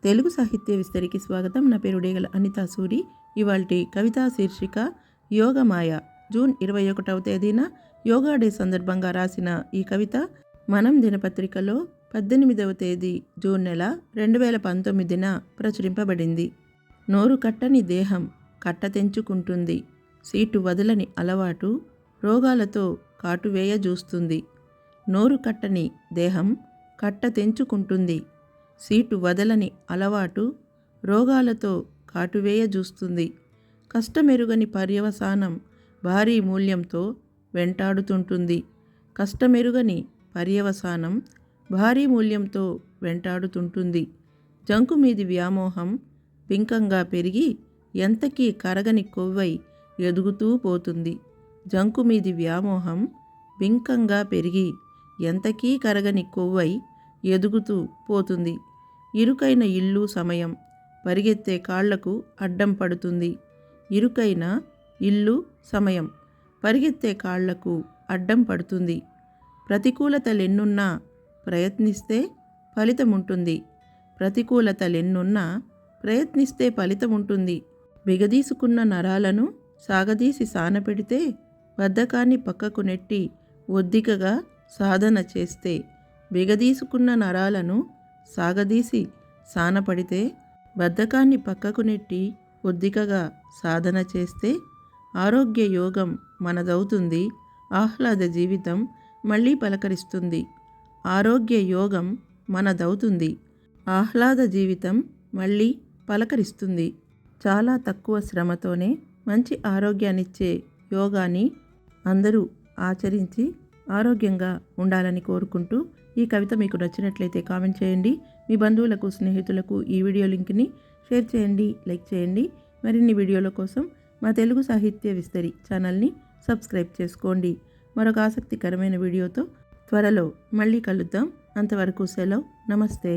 తెలుగు సాహిత్య విస్తరికి స్వాగతం. నా పేరు డేగల అనితా సూరి. ఇవాల్టి కవితా శీర్షిక యోగమాయ. జూన్ 21వ తేదీన యోగా డే సందర్భంగా రాసిన ఈ కవిత మనం దినపత్రికలో 18వ తేదీ జూన్ నెల 2019న ప్రచురింపబడింది. నోరు కట్టని దేహం కట్ట తెంచుకుంటుంది, సీటు వదలని అలవాటు రోగాలతో కాటువేయ చూస్తుంది. నోరు కట్టని దేహం కట్ట తెంచుకుంటుంది, సీటు వదలని అలవాటు రోగాలతో కాటువేయ చూస్తుంది. కష్టమెరుగని పర్యవసానం భారీ మూల్యంతో వెంటాడుతుంటుంది. కష్టమెరుగని పర్యవసానం భారీ మూల్యంతో వెంటాడుతుంటుంది. జంకు మీది వ్యామోహం పింకంగా పెరిగి ఎంతకీ కరగని కొవ్వై ఎదుగుతూ పోతుంది. జంకు మీది వ్యామోహం పింకంగా పెరిగి ఎంతకీ కరగని కొవ్వై ఎదుగుతూ పోతుంది. ఇరుకైన ఇల్లు సమయం పరిగెత్తే కాళ్లకు అడ్డం పడుతుంది. ఇరుకైన ఇల్లు సమయం పరిగెత్తే కాళ్లకు అడ్డం పడుతుంది. ప్రతికూలతలెన్నున్నా ప్రయత్నిస్తే ఫలితముంటుంది. ప్రతికూలతలెన్నున్నా ప్రయత్నిస్తే ఫలితముంటుంది. బిగదీసుకున్న నరాలను సాగదీసి సానపెడితే, బద్ధకాన్ని పక్కకు నెట్టి ఒద్దికగా సాధన చేస్తే, బిగదీసుకున్న నరాలను సాగదీసి సానపడితే, బద్ధకాన్ని పక్కకు నెట్టి ఒద్దికగా సాధన చేస్తే ఆరోగ్య యోగం మనదవుతుంది. ఆహ్లాద జీవితం మళ్ళీ పలకరిస్తుంది. ఆరోగ్య యోగం మనదవుతుంది. ఆహ్లాద జీవితం మళ్ళీ పలకరిస్తుంది. చాలా తక్కువ శ్రమతోనే మంచి ఆరోగ్యాన్నిచ్చే యోగాని అందరూ ఆచరించి ఆరోగ్యంగా ఉండాలని కోరుకుంటూ, ఈ కవిత మీకు నచ్చినట్లయితే కామెంట్ చేయండి. మీ బంధువులకు, స్నేహితులకు ఈ వీడియో లింక్ని షేర్ చేయండి, లైక్ చేయండి. మరిన్ని వీడియోల కోసం మా తెలుగు సాహిత్య విస్తరి ఛానల్ని సబ్స్క్రైబ్ చేసుకోండి. మరొక ఆసక్తికరమైన వీడియోతో త్వరలో మళ్ళీ కలుద్దాం. అంతవరకు సెలవు. నమస్తే.